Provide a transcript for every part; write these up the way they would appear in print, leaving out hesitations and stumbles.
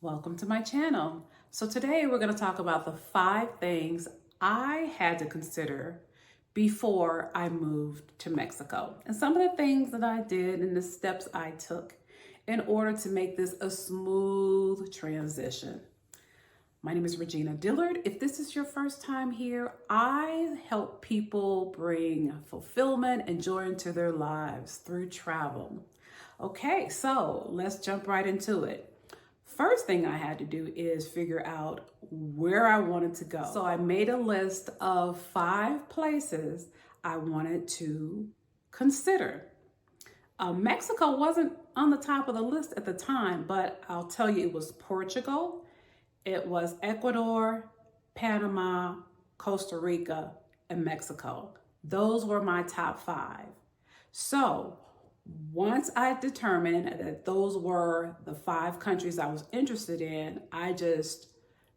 Welcome to my channel. So today we're going to talk about the 5 things I had to consider before I moved to Mexico, and some of the things that I did and the steps I took in order to make this a smooth transition. My name is Regina Dillard. If this is your first time here, I help people bring fulfillment and joy into their lives through travel. Okay, so let's jump right into it. First thing I had to do is figure out where I wanted to go. So I made a list of 5 places I wanted to consider. Mexico wasn't on the top of the list at the time, but I'll tell you, it was Portugal, it was Ecuador, Panama, Costa Rica, and Mexico. Those were my top 5. So once I determined that those were the 5 countries I was interested in, I just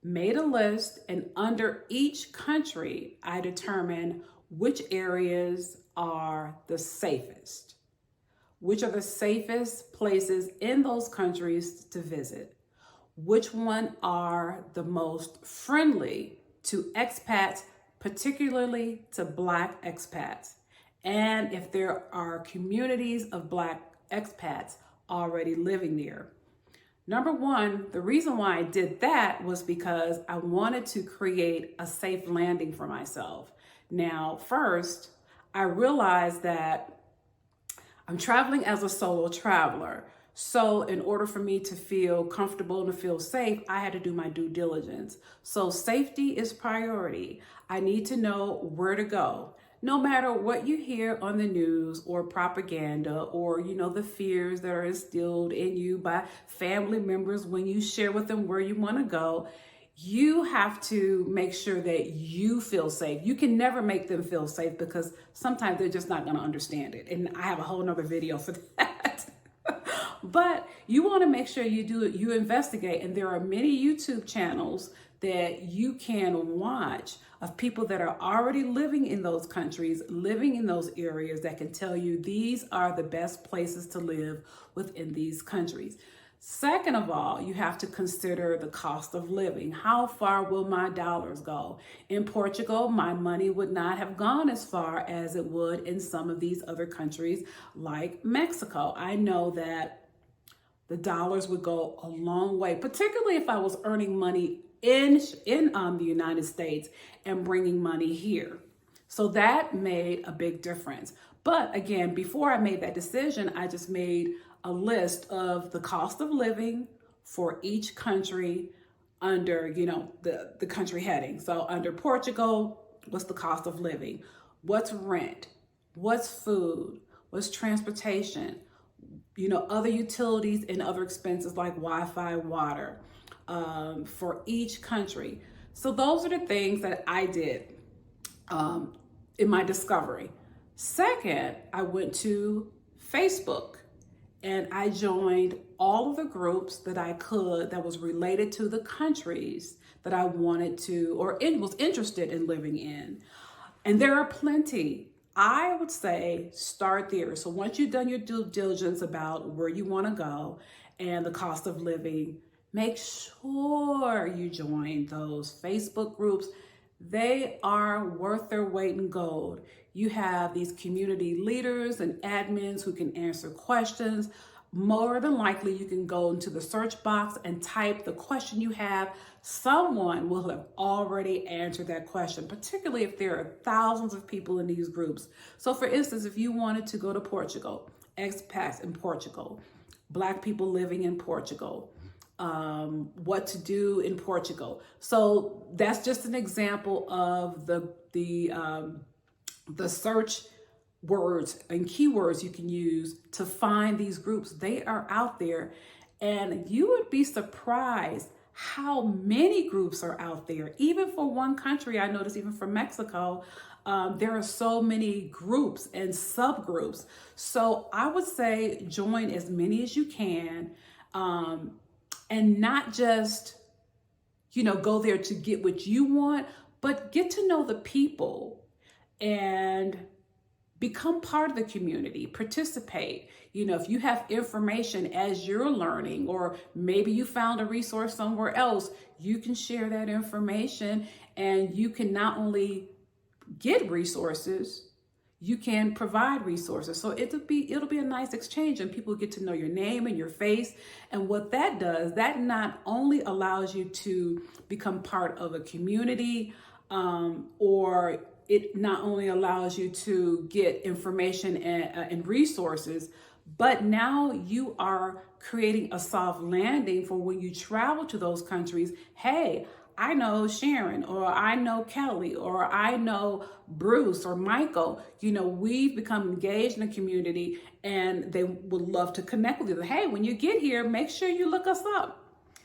made a list, and under each country, I determined which areas are the safest. Which are the safest places in those countries to visit? Which one are the most friendly to expats, particularly to Black expats? And if there are communities of Black expats already living there. Number 1, the reason why I did that was because I wanted to create a safe landing for myself. Now, first, I realized that I'm traveling as a solo traveler. So in order for me to feel comfortable and to feel safe, I had to do my due diligence. So safety is priority. I need to know where to go. No matter what you hear on the news or propaganda, or, the fears that are instilled in you by family members when you share with them where you want to go, you have to make sure that you feel safe. You can never make them feel safe because sometimes they're just not going to understand it. And I have a whole nother video for that. But you want to make sure you do it, you investigate. And there are many YouTube channels that you can watch of people that are already living in those countries, living in those areas, that can tell you these are the best places to live within these countries. Second of all, you have to consider the cost of living. How far will my dollars go? In Portugal, my money would not have gone as far as it would in some of these other countries like Mexico. I know that the dollars would go a long way, particularly if I was earning money in the United States and bringing money here. So that made a big difference. But again, before I made that decision, I just made a list of the cost of living for each country under, the country heading. So under Portugal, what's the cost of living? What's rent? What's food? What's transportation? Other utilities and other expenses like Wi-Fi, water, for each country. So those are the things that I did in my discovery. Second, I went to Facebook and I joined all of the groups that I could that was related to the countries that I wanted to or was interested in living in. And there are plenty. I would say start there. So once you've done your due diligence about where you want to go and the cost of living, make sure you join those Facebook groups. They are worth their weight in gold. You have these community leaders and admins who can answer questions. More than likely, you can go into the search box and type the question you have. Someone will have already answered that question, particularly if there are thousands of people in these groups. So for instance, if you wanted to go to Portugal, expats in Portugal, Black people living in Portugal, what to do in Portugal. So that's just an example of the search words and keywords you can use to find these groups. They are out there, and you would be surprised how many groups are out there. Even for one country, I noticed even for Mexico, There are so many groups and subgroups. So I would say join as many as you can, and not just, go there to get what you want, but get to know the people and become part of the community, participate. If you have information as you're learning, or maybe you found a resource somewhere else, you can share that information, and you can not only get resources, you can provide resources. So it'll be a nice exchange, and people get to know your name and your face. And what that does, that not only allows you to become part of a community, or it not only allows you to get information and resources, but now you are creating a soft landing for when you travel to those countries. Hey, I know Sharon, or I know Kelly, or I know Bruce or Michael. We've become engaged in the community, and they would love to connect with you. Hey, when you get here, make sure you look us up.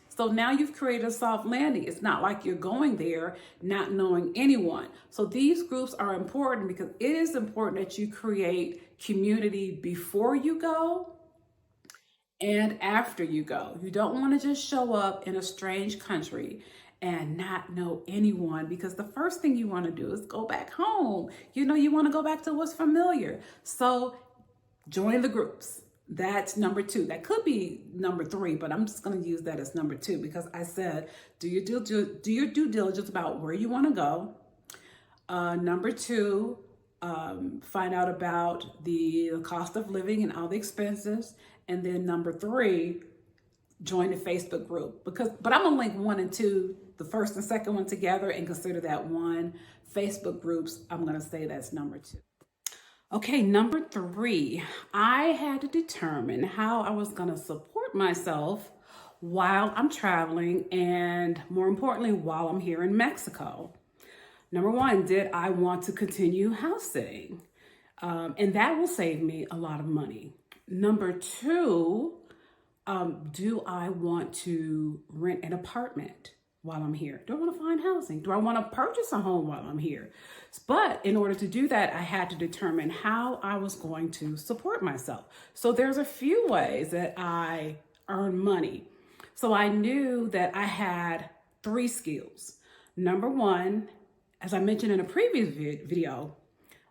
So now you've created a soft landing. It's not like you're going there not knowing anyone. So these groups are important, because it is important that you create community before you go and after you go. You don't want to just show up in a strange country and not know anyone, because the first thing you want to do is go back home. You want to go back to what's familiar. So join the groups. That's number 2. That could be number 3, but I'm just going to use that as number 2, because I said, do your due diligence about where you want to go. Number 2, find out about the cost of living and all the expenses. And then number 3, join the Facebook group. But I'm going to link 1 and 2, the first and second one together, and consider that one. Facebook groups, I'm going to say that's number 2. Okay, number 3, I had to determine how I was going to support myself while I'm traveling, and more importantly, while I'm here in Mexico. Number 1, did I want to continue house sitting? And that will save me a lot of money. Number 2, do I want to rent an apartment while I'm here? Do I want to find housing? Do I want to purchase a home while I'm here? But in order to do that, I had to determine how I was going to support myself. So there's a few ways that I earn money. So I knew that I had 3 skills. Number 1, as I mentioned in a previous video,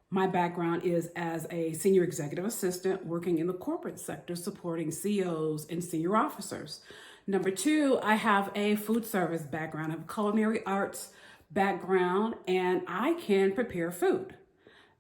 my background is as a senior executive assistant working in the corporate sector, supporting CEOs and senior officers. Number 2, I have a food service background. I have a culinary arts background, and I can prepare food.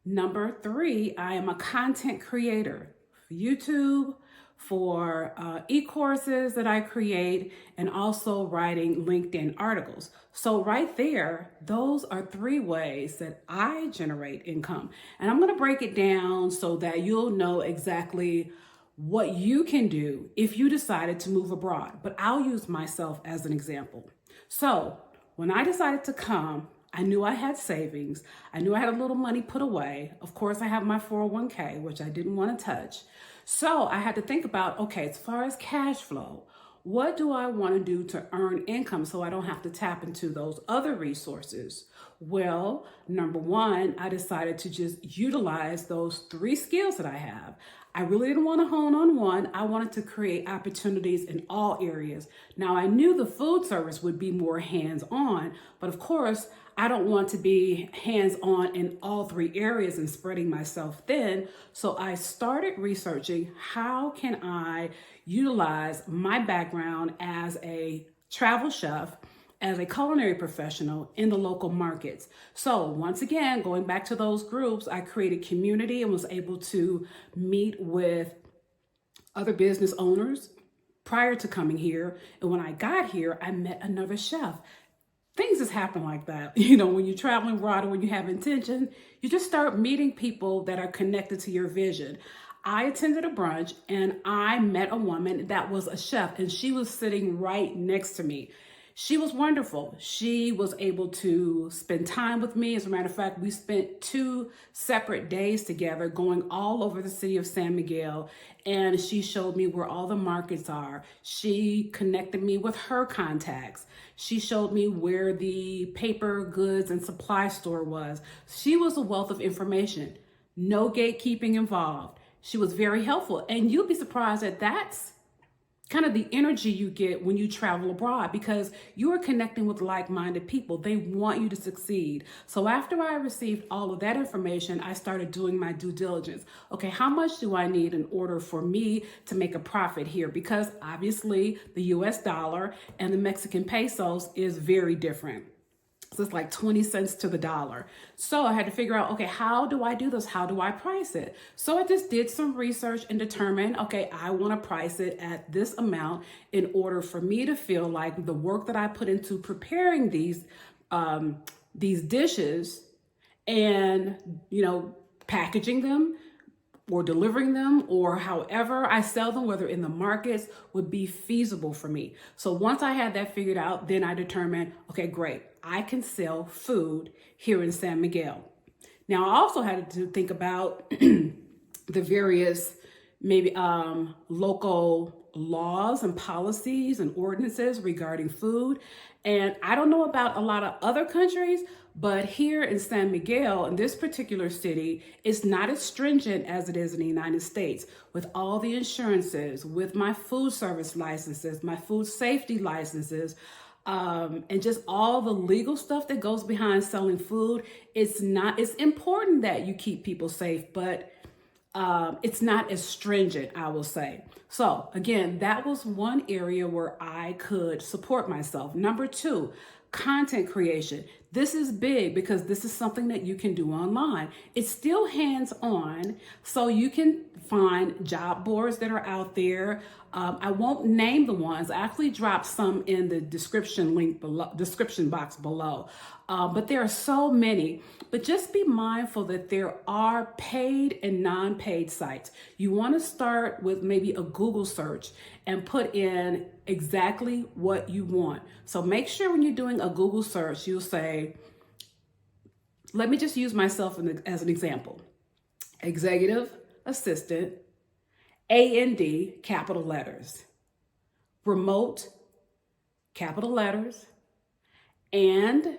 Number 3, I am a content creator for YouTube, for e-courses that I create, and also writing LinkedIn articles. So right there, those are 3 ways that I generate income. And I'm going to break it down so that you'll know exactly what you can do if you decided to move abroad. But I'll use myself as an example. So when I decided to come, I knew I had savings. I knew I had a little money put away. Of course, I have my 401k, which I didn't want to touch. So I had to think about, okay, as far as cash flow, what do I want to do to earn income so I don't have to tap into those other resources? Well, number 1, I decided to just utilize those 3 skills that I have. I really didn't want to hone on one. I wanted to create opportunities in all areas. Now, I knew the food service would be more hands-on, but of course, I don't want to be hands-on in all 3 areas and spreading myself thin. So I started researching, how can I utilize my background as a travel chef, as a culinary professional in the local markets. So once again, going back to those groups, I created community and was able to meet with other business owners prior to coming here. And when I got here, I met another chef. Things just happen like that. When you're traveling abroad or when you have intention, you just start meeting people that are connected to your vision. I attended a brunch and I met a woman that was a chef, and she was sitting right next to me. She was wonderful. She was able to spend time with me. As a matter of fact, we spent 2 separate days together going all over the city of San Miguel, and she showed me where all the markets are. She connected me with her contacts. She showed me where the paper goods and supply store was. She was a wealth of information. No gatekeeping involved. She was very helpful, and you'll be surprised that that's kind of the energy you get when you travel abroad, because you are connecting with like-minded people. They want you to succeed. So after I received all of that information, I started doing my due diligence. Okay, how much do I need in order for me to make a profit here? Because obviously the US dollar and the Mexican pesos is very different. So it's like 20 cents to the dollar. So I had to figure out, okay, how do I do this? How do I price it? So I just did some research and determined, okay, I want to price it at this amount in order for me to feel like the work that I put into preparing these dishes and, packaging them or delivering them, or however I sell them, whether in the markets, would be feasible for me. So once I had that figured out, then I determined, okay, great, I can sell food here in San Miguel. Now, I also had to think about the various maybe local laws and policies and ordinances regarding food. And I don't know about a lot of other countries, but here in San Miguel, in this particular city, it's not as stringent as it is in the United States, with all the insurances, with my food service licenses, my food safety licenses, and just all the legal stuff that goes behind selling food. It's important that you keep people safe, but it's not as stringent, I will say. So again, that was one area where I could support myself. Number 2, content creation. This is big because this is something that you can do online. It's still hands-on, so you can find job boards that are out there. I won't name the ones. I actually dropped some in the description box below. But there are so many. But just be mindful that there are paid and non-paid sites. You want to start with maybe a Google search and put in exactly what you want. So make sure when you're doing a Google search, you'll say, let me just use myself as an example. Executive assistant, A&D, capital letters. Remote, capital letters, and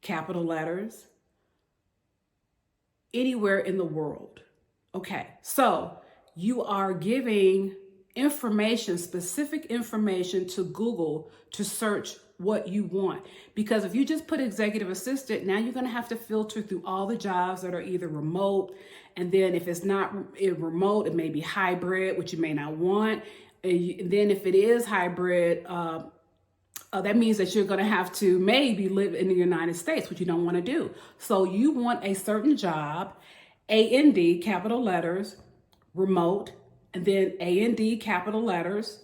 capital letters, anywhere in the world. Okay, so you are giving information, specific information to Google to search what you want. Because if you just put executive assistant, now you're going to have to filter through all the jobs that are either remote, and then if it's not remote, it may be hybrid, which you may not want. And then if it is hybrid, that means that you're going to have to maybe live in the United States, which you don't want to do. So you want a certain job, A&D, capital letters, remote, and then A&D, capital letters,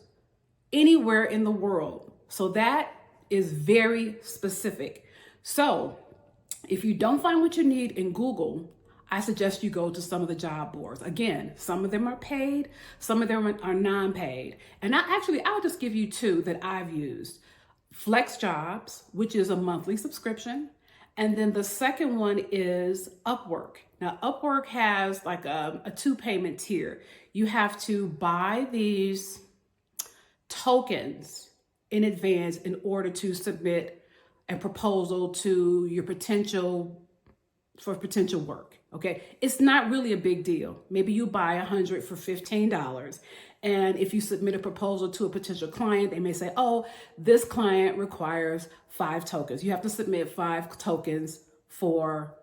anywhere in the world. So that is very specific. So if you don't find what you need in Google, I suggest you go to some of the job boards. Again, some of them are paid, some of them are non-paid. And I'll just give you 2 that I've used. Flex Jobs, which is a monthly subscription. And then the second one is Upwork. Now, Upwork has like a 2-payment tier. You have to buy these tokens in advance in order to submit a proposal to your potential work. Okay, it's not really a big deal. Maybe you buy 100 for $15. And if you submit a proposal to a potential client, they may say, oh, this client requires 5 tokens. You have to submit 5 tokens for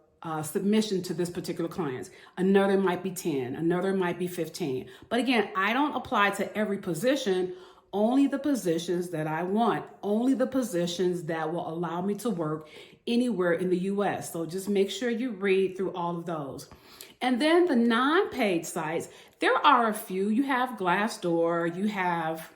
submission to this particular client. Another might be 10, another might be 15. But again, I don't apply to every position, only the positions that I want, only the positions that will allow me to work anywhere in the US. So just make sure you read through all of those. And then the non-paid sites, there are a few. You have Glassdoor, you have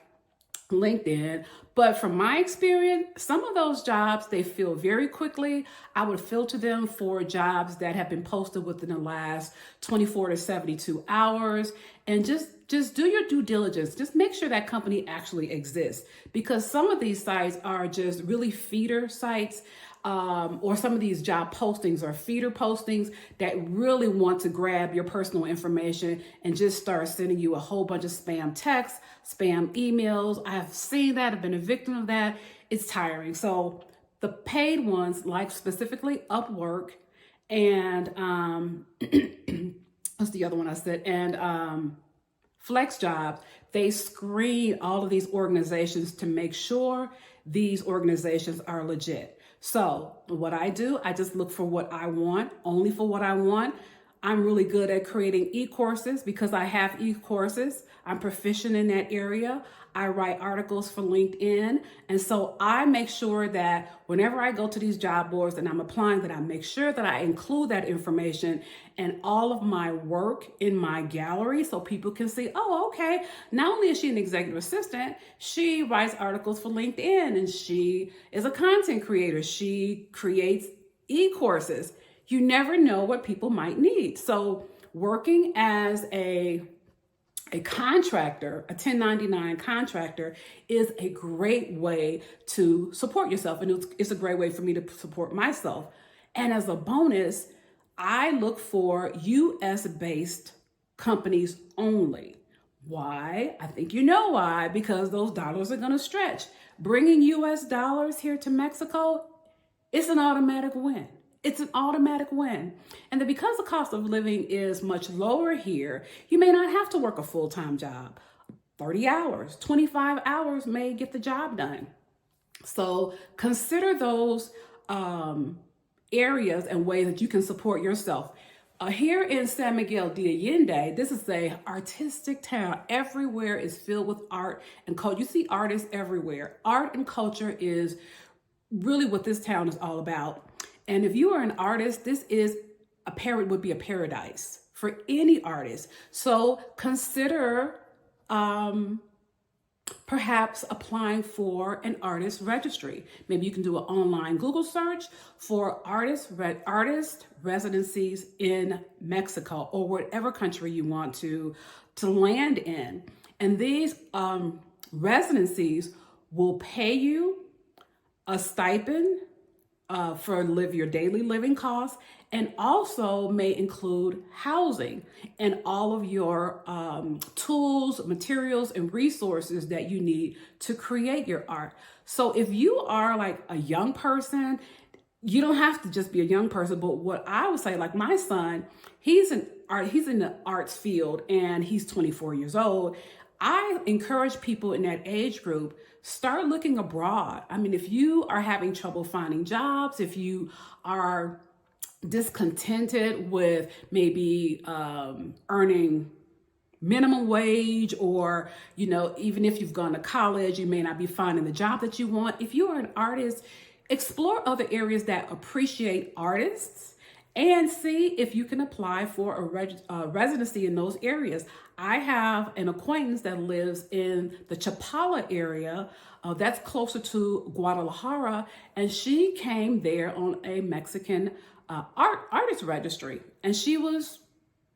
LinkedIn. But from my experience, some of those jobs, they fill very quickly. I would filter them for jobs that have been posted within the last 24 to 72 hours. And just do your due diligence. Just make sure that company actually exists, because some of these sites are just really feeder sites. Or some of these job postings are feeder postings that really want to grab your personal information and just start sending you a whole bunch of spam texts, spam emails. I've seen that. I've been a victim of that. It's tiring. So the paid ones, like specifically Upwork and what's the other one I said? And Flex Jobs, they screen all of these organizations to make sure these organizations are legit. So what I do, I just look for what I want, only for what I want. I'm really good at creating e-courses because I have e-courses. I'm proficient in that area. I write articles for LinkedIn. And so I make sure that whenever I go to these job boards and I'm applying, that I make sure that I include that information and all of my work in my gallery so people can see, oh, okay, not only is she an executive assistant, she writes articles for LinkedIn and she is a content creator. She creates e-courses. You never know what people might need. So working as a contractor, a 1099 contractor, is a great way to support yourself. And it's a great way for me to support myself. And as a bonus, I look for US-based companies only. Why? I think you know why, because those dollars are going to stretch. Bringing US dollars here to Mexico, it's an automatic win. It's an automatic win. And then because the cost of living is much lower here, you may not have to work a full-time job. 30 hours, 25 hours may get the job done. So consider those areas and ways that you can support yourself. Here in San Miguel de Allende, this is a artistic town. Everywhere is filled with art and culture. You see artists everywhere. Art and culture is really what this town is all about. And if you are an artist, this is would be a paradise for any artist. So consider perhaps applying for an artist registry. Maybe you can do an online Google search for artist residencies in Mexico or whatever country you want to land in. And these residencies will pay you a stipend for your daily living costs, and also may include housing and all of your tools, materials, and resources that you need to create your art. So if you are like a young person, you don't have to just be a young person, but what I would say, like my son, he's in the arts field and he's 24 years old. I encourage people in that age group, start looking abroad. I mean, if you are having trouble finding jobs, if you are discontented with maybe earning minimum wage, or, even if you've gone to college, you may not be finding the job that you want. If you are an artist, explore other areas that appreciate artists and see if you can apply for a residency in those areas. I have an acquaintance that lives in the Chapala area. That's closer to Guadalajara. And she came there on a Mexican artist registry. And she was,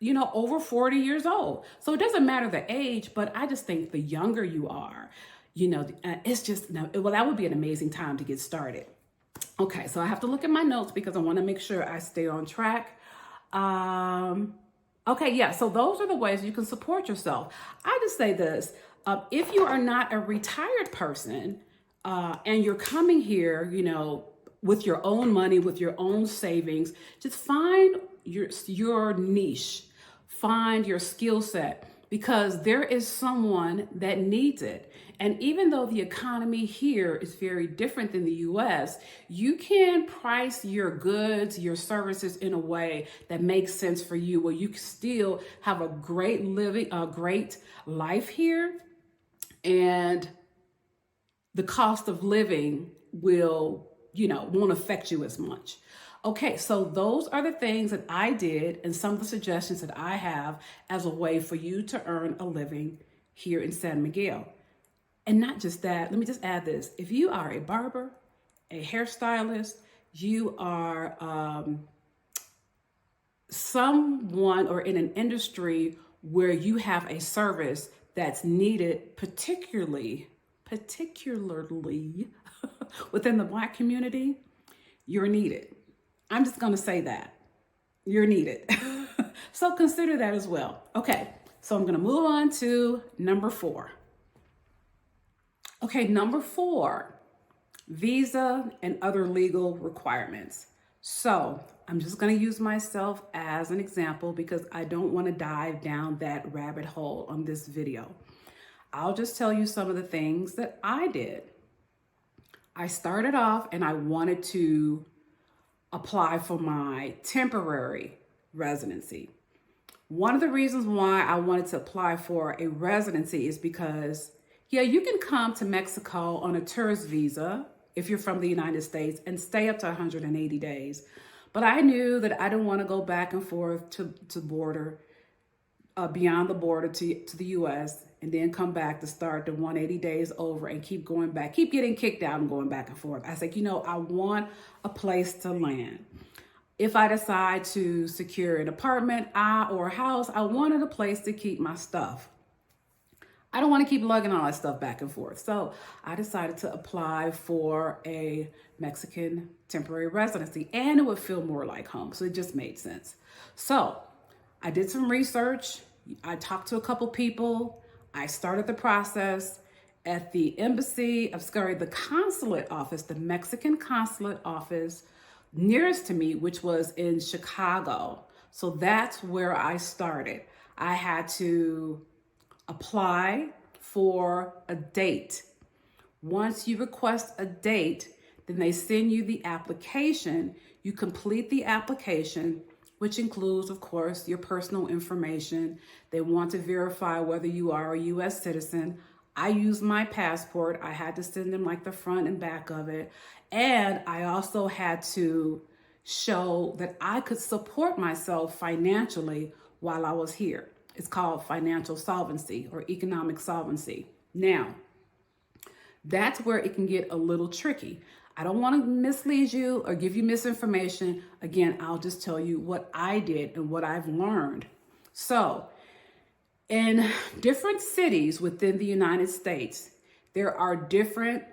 over 40 years old. So it doesn't matter the age, but I just think the younger you are, it's just, that would be an amazing time to get started. Okay, so I have to look at my notes because I want to make sure I stay on track. Okay, yeah, so those are the ways you can support yourself. I just say this, if you are not a retired person and you're coming here, with your own money, with your own savings, just find your niche, find your skill set, because there is someone that needs it. And even though the economy here is very different than the US, you can price your goods, your services in a way that makes sense for you, where you can still have a great life here, and the cost of living won't affect you as much. Okay, so those are the things that I did and some of the suggestions that I have as a way for you to earn a living here in San Miguel. And not just that, let me just add this. If you are a barber, a hairstylist, you are someone or in an industry where you have a service that's needed, particularly within the Black community, you're needed. I'm just going to say that. You're needed. So consider that as well. Okay, so I'm going to move on to number 4. Okay, number 4, visa and other legal requirements. So I'm just going to use myself as an example because I don't want to dive down that rabbit hole on this video. I'll just tell you some of the things that I did. I started off and I wanted to apply for my temporary residency. One of the reasons why I wanted to apply for a residency is because, yeah, you can come to Mexico on a tourist visa if you're from the United States and stay up to 180 days. But I knew that I didn't want to go back and forth to border, beyond the border to the U.S. and then come back to start the 180 days over and keep going back, keep getting kicked out and going back and forth. I said, I want a place to land. If I decide to secure an apartment or a house, I wanted a place to keep my stuff. I don't want to keep lugging all that stuff back and forth. So I decided to apply for a Mexican temporary residency, and it would feel more like home. So it just made sense. So I did some research. I talked to a couple people. I started the process at the the consulate office, the Mexican consulate office nearest to me, which was in Chicago. So that's where I started. I had to apply for a date. Once you request a date, then they send you the application. You complete the application, which includes, of course, your personal information. They want to verify whether you are a U.S. citizen. I used my passport. I had to send them like the front and back of it. And I also had to show that I could support myself financially while I was here. It's called financial solvency or economic solvency. Now, that's where it can get a little tricky. I don't want to mislead you or give you misinformation. Again, I'll just tell you what I did and what I've learned. So, in different cities within the United States, there are different,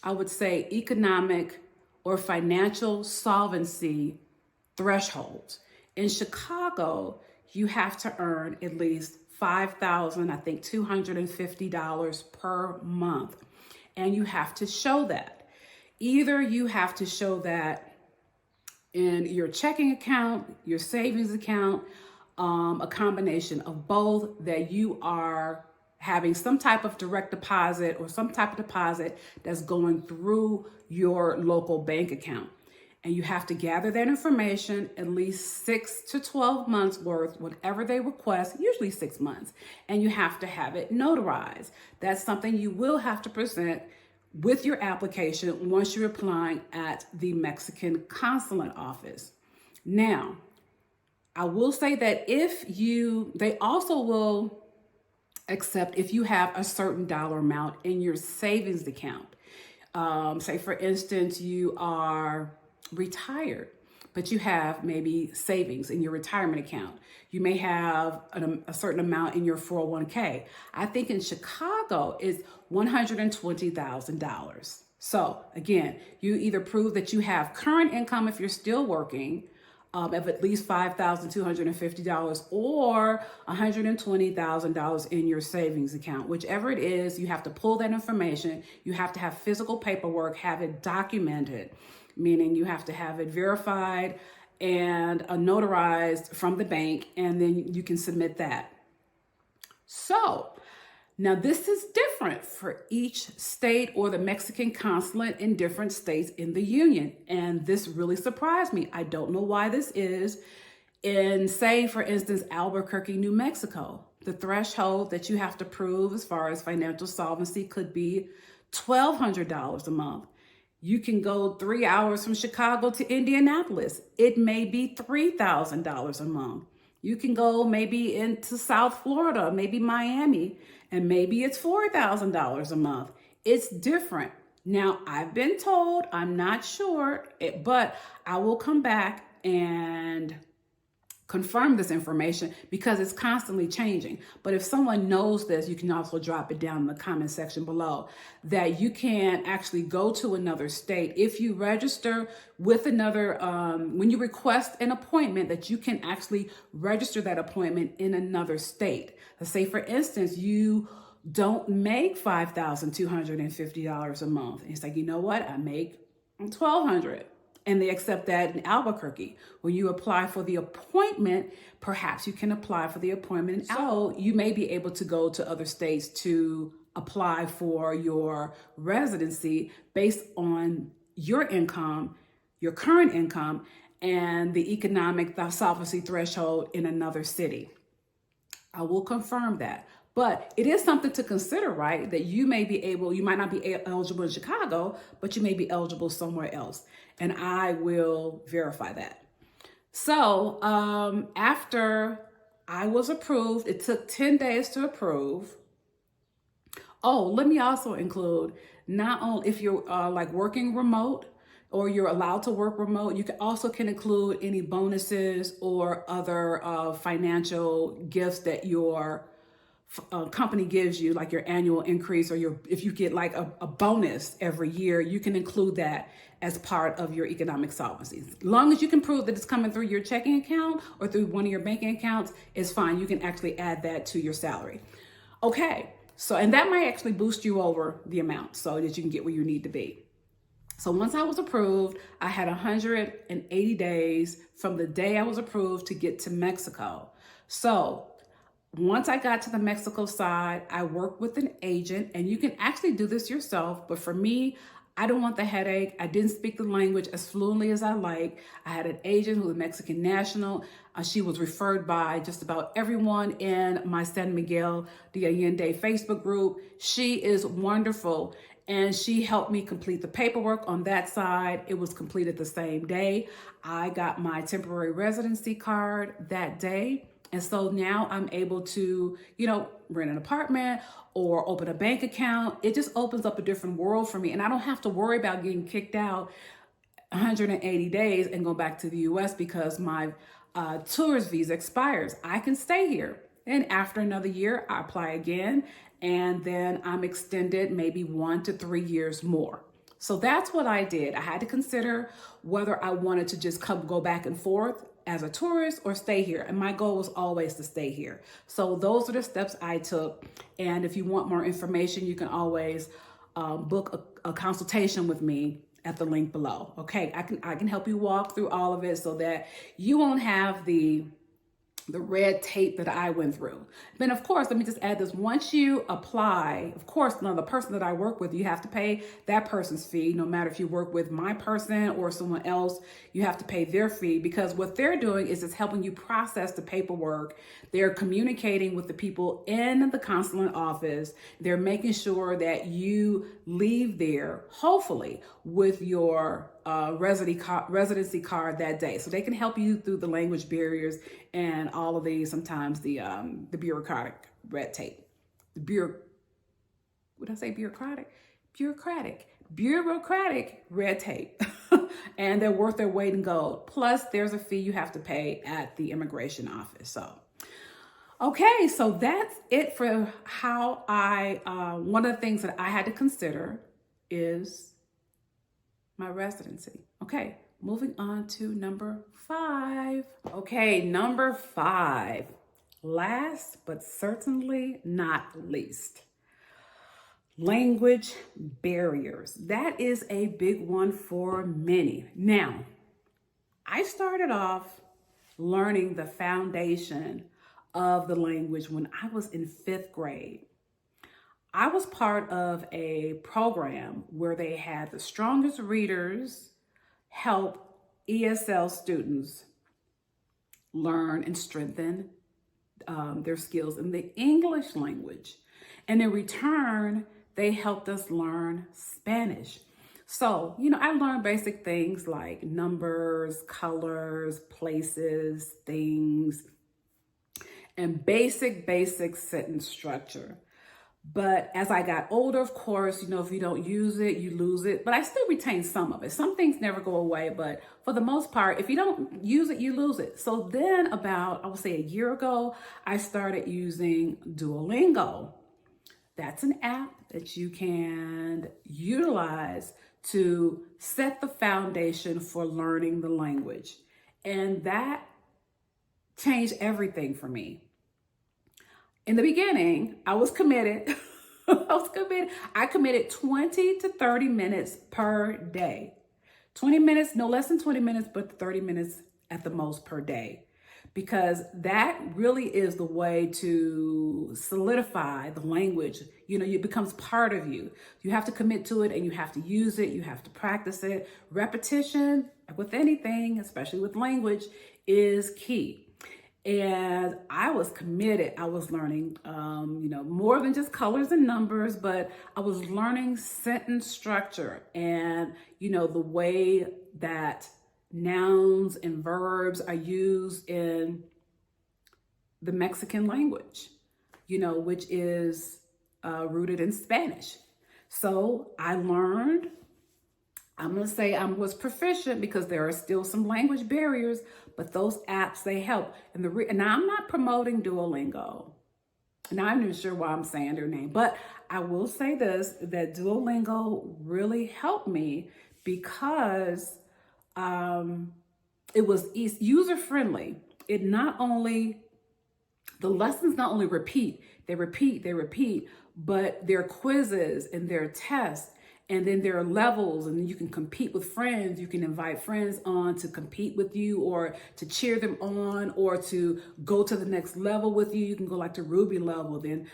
I would say, economic or financial solvency thresholds. In Chicago, you have to earn at least $250 per month. And you have to show that. Either you have to show that in your checking account, your savings account, a combination of both, that you are having some type of direct deposit or some type of deposit that's going through your local bank account. And you have to gather that information at least 6 to 12 months worth, whatever they request, usually 6 months. And you have to have it notarized. That's something you will have to present with your application once you're applying at the Mexican consulate office. Now, I will say that they also will accept if you have a certain dollar amount in your savings account. Say, for instance, you are retired, but you have maybe savings in your retirement account. You may have a certain amount in your 401k. I think in Chicago it's $120,000. So again, you either prove that you have current income if you're still working of at least $5,250 or $120,000 in your savings account. Whichever it is, you have to pull that information. You have to have physical paperwork, have it documented, meaning you have to have it verified and notarized from the bank, and then you can submit that. So now this is different for each state or the Mexican consulate in different states in the union. And this really surprised me. I don't know why this is. In, say, for instance, Albuquerque, New Mexico, the threshold that you have to prove as far as financial solvency could be $1,200 a month. You can go 3 hours from Chicago to Indianapolis. It may be $3,000 a month. You can go maybe into South Florida, maybe Miami, and maybe it's $4,000 a month. It's different. Now, I've been told, I'm not sure, but I will come back and confirm this information because it's constantly changing. But if someone knows this, you can also drop it down in the comment section below, that you can actually go to another state. If you register with another, when you request an appointment, that you can actually register that appointment in another state. Let's say, for instance, you don't make $5,250 a month. And it's like, you know what? I make $1,200. And they accept that in Albuquerque. When you apply for the appointment, perhaps you can apply for the appointment. So you may be able to go to other states to apply for your residency based on your income, your current income, and the economic solvency threshold in another city. I will confirm that. But it is something to consider, right? That you may be able, you might not be eligible in Chicago, but you may be eligible somewhere else. And I will verify that. So after I was approved, it took 10 days to approve. Oh, let me also include, not only if you're like working remote or you're allowed to work remote, you can include any bonuses or other financial gifts that your company gives you, like your annual increase, or if you get like a bonus every year, you can include that as part of your economic solvency. As long as you can prove that it's coming through your checking account or through one of your banking accounts, it's fine. You can actually add that to your salary. Okay, so, and that might actually boost you over the amount so that you can get where you need to be. So once I was approved, I had 180 days from the day I was approved to get to Mexico. So once I got to the Mexico side, I worked with an agent, and you can actually do this yourself. But for me, I don't want the headache. I didn't speak the language as fluently as I like. I had an agent who was a Mexican national. She was referred by just about everyone in my San Miguel de Allende Facebook group. She is wonderful. And she helped me complete the paperwork on that side. It was completed the same day. I got my temporary residency card that day. And so now I'm able to, rent an apartment or open a bank account. It just opens up a different world for me. And I don't have to worry about getting kicked out 180 days and go back to the US because my tourist visa expires. I can stay here. And after another year, I apply again. And then I'm extended maybe 1 to 3 years more. So that's what I did. I had to consider whether I wanted to just go back and forth as a tourist or stay here. And my goal was always to stay here. So those are the steps I took. And if you want more information, you can always book a consultation with me at the link below. Okay, I can help you walk through all of it so that you won't have the red tape that I went through. Then of course, let me just add this. Once you apply, of course, now the person that I work with, you have to pay that person's fee. No matter if you work with my person or someone else, you have to pay their fee, because what they're doing is it's helping you process the paperwork. They're communicating with the people in the consulate office. They're making sure that you leave there, hopefully, with your residency card that day. So they can help you through the language barriers and all of these, sometimes the bureaucratic red tape. Bureaucratic red tape. And they're worth their weight in gold. Plus, there's a fee you have to pay at the immigration office. So, okay, so that's it for how one of the things that I had to consider is my residency. Okay, moving on to number 5. Okay, number 5. Last but certainly not least, language barriers. That is a big one for many. Now, I started off learning the foundation of the language when I was in 5th grade. I was part of a program where they had the strongest readers help ESL students learn and strengthen their skills in the English language. And in return, they helped us learn Spanish. So, I learned basic things like numbers, colors, places, things, and basic sentence structure. But as I got older, of course, if you don't use it, you lose it. But I still retain some of it. Some things never go away, but for the most part, if you don't use it, you lose it. So then about, I would say a year ago, I started using Duolingo. That's an app that you can utilize to set the foundation for learning the language. And that changed everything for me. In the beginning, I was committed. I committed 20 to 30 minutes per day. 20 minutes, no less than 20 minutes, but 30 minutes at the most per day. Because that really is the way to solidify the language. It becomes part of you. You have to commit to it and you have to use it. You have to practice it. Repetition with anything, especially with language, is key. And I was committed. I was learning, more than just colors and numbers, but I was learning sentence structure and, the way that nouns and verbs are used in the Mexican language, which is rooted in Spanish. So I learned, I'm going to say I was proficient because there are still some language barriers, but those apps, they help. And now I'm not promoting Duolingo. Now I'm not even sure why I'm saying their name, but I will say this, that Duolingo really helped me because it was user-friendly. The lessons not only repeat, but their quizzes and their tests. And then there are levels, and you can compete with friends. You can invite friends on to compete with you or to cheer them on or to go to the next level with you. You can go like to Ruby level, then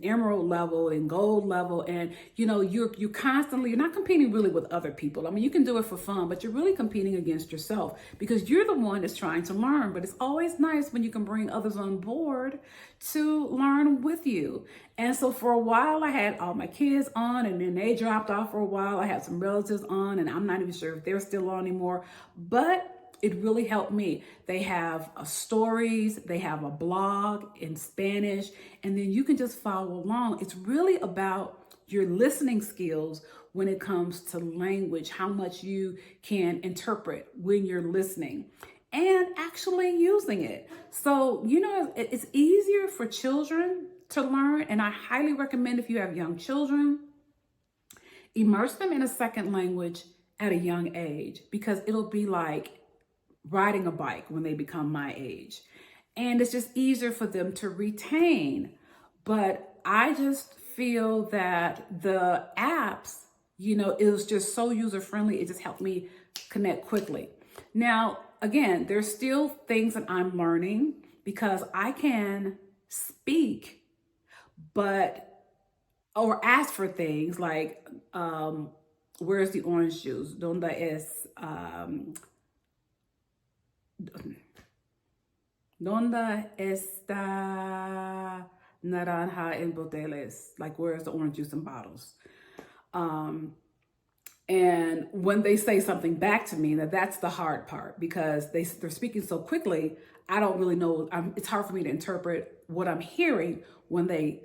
Emerald level and Gold level. And, you're not competing really with other people. I mean, you can do it for fun, but you're really competing against yourself because you're the one that's trying to learn. But it's always nice when you can bring others on board to learn with you. And so for a while, I had all my kids on, and then they dropped off for a while. I had some relatives on, and I'm not even sure if they're still on anymore, but it really helped me. They have stories, they have a blog in Spanish, and then you can just follow along. It's really about your listening skills when it comes to language, how much you can interpret when you're listening and actually using it. So, it's easier for children to learn, and I highly recommend if you have young children, immerse them in a second language at a young age, because it'll be like riding a bike when they become my age. And it's just easier for them to retain. But I just feel that the apps, it was just so user-friendly. It just helped me connect quickly. Now, again, there's still things that I'm learning because I can speak, or ask for things like, where's the orange juice? ¿Dónde es, ¿dónde está naranja en botellas? Like, where's the orange juice in bottles? And when they say something back to me, that's the hard part because they're speaking so quickly, I don't really know. It's hard for me to interpret what I'm hearing when they,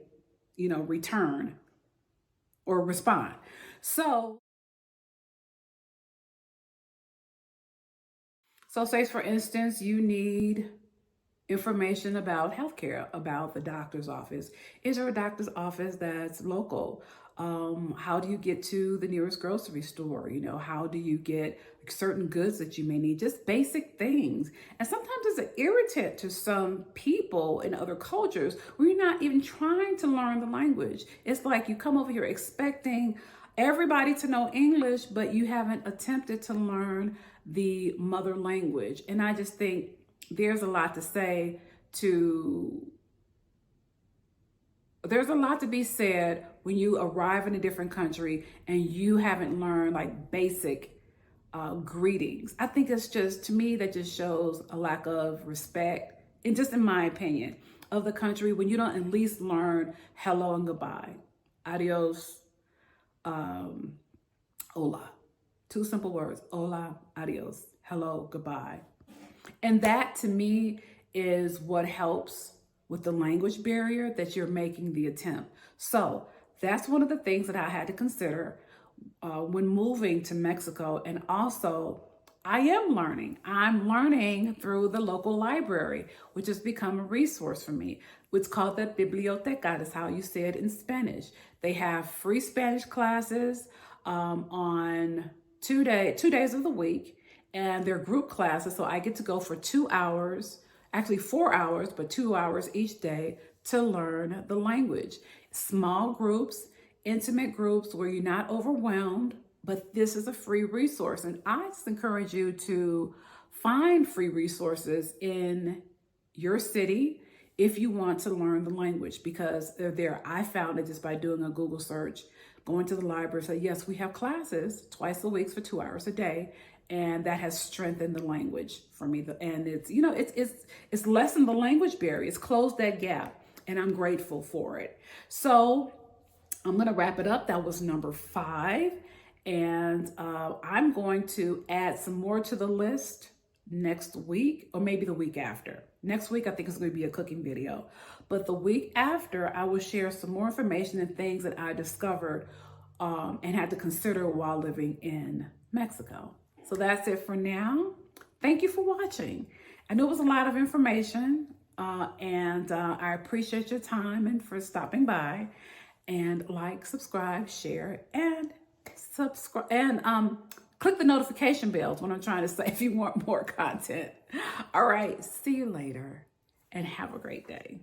return or respond. So say for instance, you need information about healthcare, about the doctor's office. Is there a doctor's office that's local? How do you get to the nearest grocery store? How do you get certain goods that you may need? Just basic things. And sometimes it's an irritant to some people in other cultures where you're not even trying to learn the language. It's like you come over here expecting everybody to know English, but you haven't attempted to learn the mother language. And I just think there's a lot to say there's a lot to be said when you arrive in a different country and you haven't learned like basic greetings. I think it's just, to me, that just shows a lack of respect, and just in my opinion, of the country when you don't at least learn hello and goodbye. Adios, hola. Two simple words, hola, adios, hello, goodbye. And that to me is what helps with the language barrier that you're making the attempt. So that's one of the things that I had to consider when moving to Mexico. And also, I am learning. I'm learning through the local library, which has become a resource for me. It's called the biblioteca. That's how you say it in Spanish. They have free Spanish classes on 2 days of the week, and they're group classes. So I get to go for 2 hours, actually 4 hours, but 2 hours each day to learn the language. Small groups, intimate groups where you're not overwhelmed, but this is a free resource. And I just encourage you to find free resources in your city if you want to learn the language, because they're there. I found it just by doing a Google search, going to the library, say, yes, we have classes twice a week for 2 hours a day. And that has strengthened the language for me. And it's, you know, it's lessened the language barrier. It's closed that gap. And I'm grateful for it. So I'm going to wrap it up. That was number 5. And I'm going to add some more to the list next week, or maybe the week after. Next week, I think it's going to be a cooking video. But the week after, I will share some more information and things that I discovered and had to consider while living in Mexico. So that's it for now. Thank you for watching. I know it was a lot of information, and I appreciate your time and for stopping by. And like, subscribe, share, and subscribe, and click the notification bells when I'm trying to say if you want more content. All right, see you later, and have a great day.